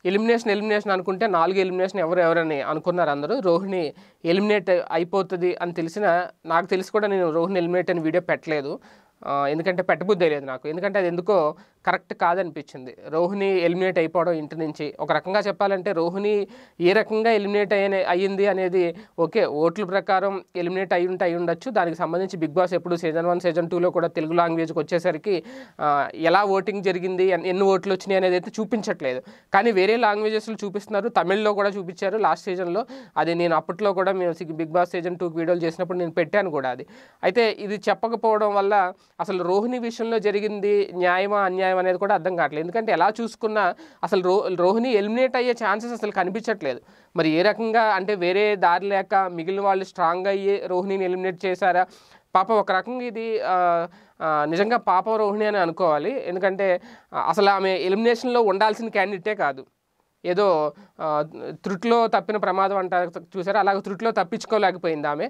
Elimination అనుకుంటే 4 elimination ఎవరని అనుకున్నారు అందరూ. రోహిణి ఎలిమినేట్ అయిపోతుంది అని నాకు తెలిసి కూడా నేను రోహిణి ఎలిమినేట్ అని వీడియో పెట్టలేదు. ఎందుకంటే పెట్టబుద్ధి లేదు నాకు. ఎందుకంటే అది ఎందుకో కరెక్ట్ కాదనిపించింది. రోహిణి ఎలిమినేట్ అయిపోవడం ఇంటి నుంచి ఒక రకంగా చెప్పాలంటే రోహిణి ఏ రకంగా ఎలిమినేట్ అయ్యింది అనేది ఓకే, ఓట్ల ప్రకారం ఎలిమినేట్ అయి ఉండొచ్చు. దానికి సంబంధించి బిగ్ బాస్ ఎప్పుడు సీజన్ 1 సీజన్ 2లో కూడా తెలుగు లాంగ్వేజ్కి వచ్చేసరికి ఎలా ఓటింగ్ జరిగింది, ఎన్ని ఓట్లు వచ్చినాయి అనేది అయితే చూపించట్లేదు. కానీ వేరే లాంగ్వేజెస్లో చూపిస్తున్నారు. తమిళ్లో కూడా చూపించారు లాస్ట్ సీజన్లో. అది నేను అప్పట్లో కూడా మేము బిగ్ బాస్ సీజన్ 2 వీడియోలు చేసినప్పుడు నేను పెట్టాను కూడా అది. అయితే ఇది చెప్పకపోవడం వల్ల అసలు రోహిణి విషయంలో జరిగింది న్యాయమా అన్యాయం అనేది కూడా అర్థం కావట్లేదు. ఎందుకంటే ఎలా చూసుకున్నా అసలు రోహిణి ఎలిమినేట్ అయ్యే ఛాన్సెస్ అసలు కనిపించట్లేదు. మరి ఏ రకంగా అంటే వేరే దారి లేక మిగిలిన వాళ్ళు స్ట్రాంగ్ అయ్యి రోహిణిని ఎలిమినేట్ చేశారా? పాపం ఒక రకంగా ఇది నిజంగా పాపం రోహిణి అని అనుకోవాలి. ఎందుకంటే అసలు ఆమె ఎలిమినేషన్లో ఉండాల్సిన క్యాండిడేటే కాదు. ఏదో త్రుట్లో తప్పిన ప్రమాదం అంటారు చూసారా, అలాగే త్రుట్లో తప్పించుకోలేకపోయింది ఆమె.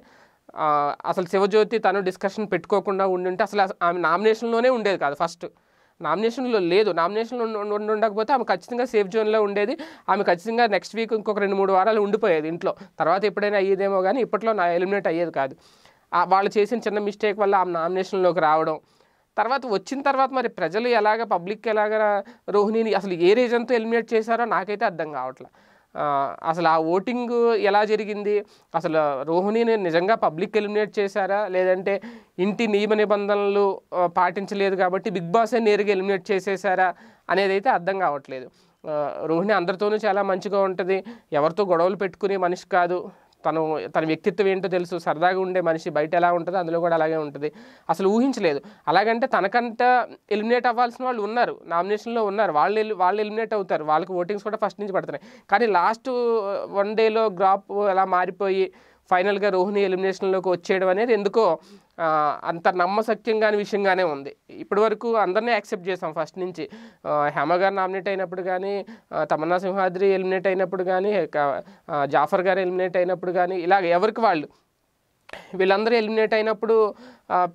అసలు శివజ్యోతి తను డిస్కషన్ పెట్టుకోకుండా ఉండుంటే అసలు ఆమె నామినేషన్లోనే ఉండేది కాదు. ఫస్ట్ నామినేషన్లో లేదు. నామినేషన్లో ఉండకపోతే ఆమె ఖచ్చితంగా సేఫ్ జోన్లో ఉండేది. ఆమె ఖచ్చితంగా నెక్స్ట్ వీక్ ఇంకొక 2-3 వారాలు ఉండిపోయేది ఇంట్లో. తర్వాత ఎప్పుడైనా అయ్యేదేమో కానీ ఇప్పట్లో ఎలిమినేట్ అయ్యేది కాదు. వాళ్ళు చేసిన చిన్న మిస్టేక్ వల్ల ఆమె నామినేషన్లోకి రావడం, తర్వాత వచ్చిన తర్వాత మరి ప్రజలు ఎలాగ పబ్లిక్ ఎలాగ రోహిణిని అసలు ఏ రీజన్తో ఎలిమినేట్ చేశారో నాకైతే అర్థం కావట్లేదు. అసలు ఆ ఓటింగ్ ఎలా జరిగింది, అసలు రోహిణిని నిజంగా పబ్లిక్ ఎలిమినేట్ చేశారా, లేదంటే ఇంటి నియమ నిబంధనలు పాటించలేదు కాబట్టి బిగ్ బాసే నేరుగా ఎలిమినేట్ చేసేసారా అనేది అయితే అర్థం కావట్లేదు. రోహిణి అందరితోనూ చాలా మంచిగా ఉంటుంది, ఎవరితో గొడవలు పెట్టుకునే మనిషి కాదు. తన వ్యక్తిత్వం ఏంటో తెలుసు, సరదాగా ఉండే మనిషి. బయట ఎలా ఉంటుందో అందులో కూడా అలాగే ఉంటుంది. అసలు ఊహించలేదు. అలాగంటే తనకంట ఎలిమినేట్ అవ్వాల్సిన వాళ్ళు ఉన్నారు, నామినేషన్లో ఉన్నారు. వాళ్ళు ఎలిమినేట్ అవుతారు, వాళ్ళకి ఓటింగ్స్ కూడా ఫస్ట్ నుంచి పడుతున్నాయి. కానీ లాస్ట్ 1 డేలో గ్రాప్ ఎలా మారిపోయి ఫైనల్గా రోహిణి ఎలిమినేషన్లోకి వచ్చేయడం అనేది ఎందుకో అంత నమ్మశక్యంగాని విషయంగానే ఉంది. ఇప్పటి వరకు అందరినీ యాక్సెప్ట్ చేసాం ఫస్ట్ నుంచి. హేమ గారు నామినేట్ అయినప్పుడు కానీ, తమన్నా సింహాద్రి ఎలిమినేట్ అయినప్పుడు కానీ, జాఫర్ గారు ఎలిమినేట్ అయినప్పుడు కానీ, ఇలాగ ఎవరికి వాళ్ళు వీళ్ళందరూ ఎలిమినేట్ అయినప్పుడు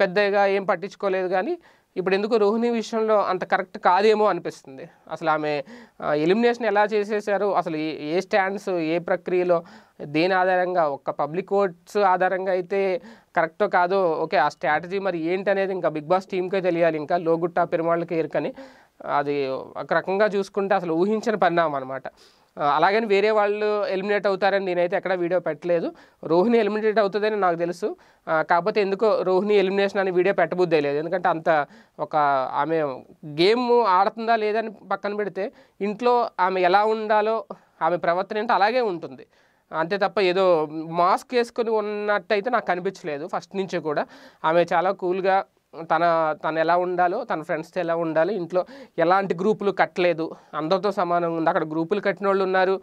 పెద్దగా ఏం పట్టించుకోలేదు. కానీ ఇప్పుడు ఎందుకు రోహిణి విషయంలో అంత కరెక్ట్ కాదేమో అనిపిస్తుంది. అసలు ఆమె ఎలిమినేషన్ ఎలా చేసేసారు, అసలు ఏ స్టాండ్స్, ఏ ప్రక్రియలో, దేని ఆధారంగా, ఒక్క పబ్లిక్ ఓట్స్ ఆధారంగా అయితే కరెక్టో కాదో ఓకే, ఆ స్ట్రాటజీ మరి ఏంటి అనేది ఇంకా బిగ్ బాస్ టీంకే తెలియాలి. ఇంకా లోగుట్ట పెరుమాళ్ళకి ఎరుకని అది ఒక రకంగా చూసుకుంటే అసలు ఊహించని పరిణామం అనమాట. అలాగని వేరే వాళ్ళు ఎలిమినేట్ అవుతారని నేనైతే ఎక్కడ వీడియో పెట్టలేదు. రోహిణి ఎలిమినేట్ అవుతుందని నాకు తెలుసు. కాకపోతే ఎందుకో రోహిణి ఎలిమినేషన్ అని వీడియో పెట్టబుద్దే లేదు. ఎందుకంటే అంత ఆమె గేమ్ ఆడుతుందా లేదని పక్కన పెడితే ఇంట్లో ఆమె ఎలా ఉండాలో ఆమె ప్రవర్తన ఏంటో అలాగే ఉంటుంది. అంతే తప్ప ఏదో మాస్క్ వేసుకొని ఉన్నట్టయితే నాకు కనిపించలేదు ఫస్ట్ నుంచి కూడా. ఆమె చాలా కూల్గా తను ఎలా ఉండాలో, తన ఫ్రెండ్స్తో ఎలా ఉండాలి, ఇంట్లో ఎలాంటి గ్రూపులు కట్టలేదు, అందరితో సమానంగా ఉంది. అక్కడ గ్రూపులు కట్టిన వాళ్ళు ఉన్నారు,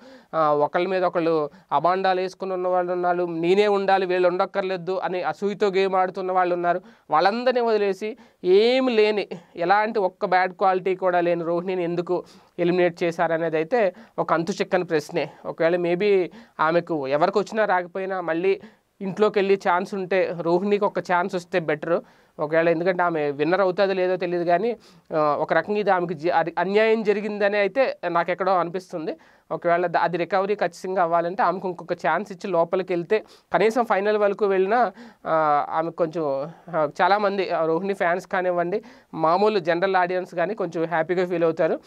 ఒకళ్ళ మీద ఒకళ్ళు అబాండాలు వేసుకుని ఉన్న వాళ్ళు ఉన్నారు, నేనే ఉండాలి వీళ్ళు ఉండక్కర్లేదు అని అసూయతో గేమ్ ఆడుతున్న వాళ్ళు ఉన్నారు. వాళ్ళందరినీ వదిలేసి ఏమి లేని, ఎలాంటి ఒక్క బ్యాడ్ క్వాలిటీ కూడా లేని రోహిణిని ఎందుకు ఎలిమినేట్ చేశారనేది అయితే ఒక అంతు చిక్కని ప్రశ్నే. ఒకవేళ మేబీ ఆమెకు ఎవరికి వచ్చినా రాకపోయినా మళ్ళీ ఇంట్లోకి వెళ్ళి ఛాన్స్ ఉంటే రోహిణికి ఒక ఛాన్స్ వస్తే బెటరు ఒకవేళ. ఎందుకంటే ఆమె విన్నర్ అవుతుందో లేదో తెలియదు, కానీ ఒక రకంగా ఇది ఆమెకి అన్యాయం జరిగిందని అయితే నాకు ఎక్కడో అనిపిస్తుంది. ఒకవేళ అది రికవరీ ఖచ్చితంగా అవ్వాలంటే ఆమెకు ఇంకొక ఛాన్స్ ఇచ్చి లోపలికి వెళ్తే కనీసం ఫైనల్ వరకు వెళ్ళినా ఆమెకు కొంచెం చాలామంది రోహిణి ఫ్యాన్స్ కానివ్వండి, మామూలు జనరల్ ఆడియన్స్ కానీ కొంచెం హ్యాపీగా ఫీల్ అవుతారు.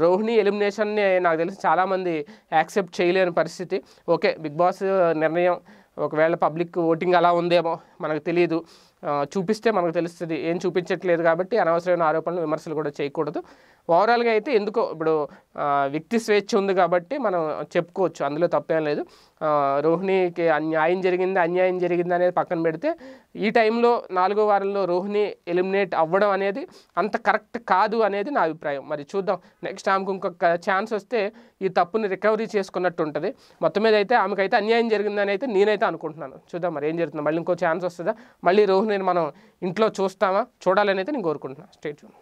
రోహిణి ఎలిమినేషన్ని నాకు తెలిసి చాలామంది యాక్సెప్ట్ చేయలేని పరిస్థితి. ఓకే, బిగ్ బాస్ నిర్ణయం, ఒకవేళ పబ్లిక్ ఓటింగ్ అలా ఉందేమో మనకు తెలియదు, చూపిస్తే మనకు తెలుస్తుంది. ఏం చూపించట్లేదు కాబట్టి అనవసరమైన ఆరోపణలు, విమర్శలు కూడా చేయకూడదు. ఓవరాల్గా అయితే ఎందుకో ఇప్పుడు వ్యక్తి స్వేచ్ఛ ఉంది కాబట్టి మనం చెప్పుకోవచ్చు, అందులో తప్పేం లేదు. రోహిణికి అన్యాయం జరిగింది అనేది పక్కన పెడితే ఈ టైంలో 4వ వారంలో రోహిణి ఎలిమినేట్ అవ్వడం అనేది అంత కరెక్ట్ కాదు అనేది నా అభిప్రాయం. మరి చూద్దాం, నెక్స్ట్ ఆమెకు ఇంకొక ఛాన్స్ వస్తే ఈ తప్పుని రికవరీ చేసుకున్నట్టు ఉంటుంది. మొత్తం మీద అయితే ఆమెకైతే అన్యాయం జరిగిందని అయితే నేనైతే అనుకుంటున్నాను. చూద్దాం మరి ఏం జరుగుతుందో, మళ్ళీ ఇంకో ఛాన్స్ వస్తుందా, మళ్ళీ రోహిణిని మనం ఇంట్లో చూడాలని అయితే నేను కోరుకుంటున్నాను. Stay tune.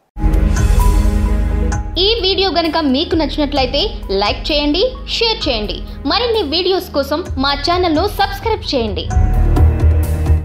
ఈ వీడియో గనుక మీకు నచ్చినట్లయితే లైక్ చేయండి, షేర్ చేయండి. మరిన్ని వీడియోస్ కోసం మా ఛానల్ను సబ్స్క్రైబ్ చేయండి.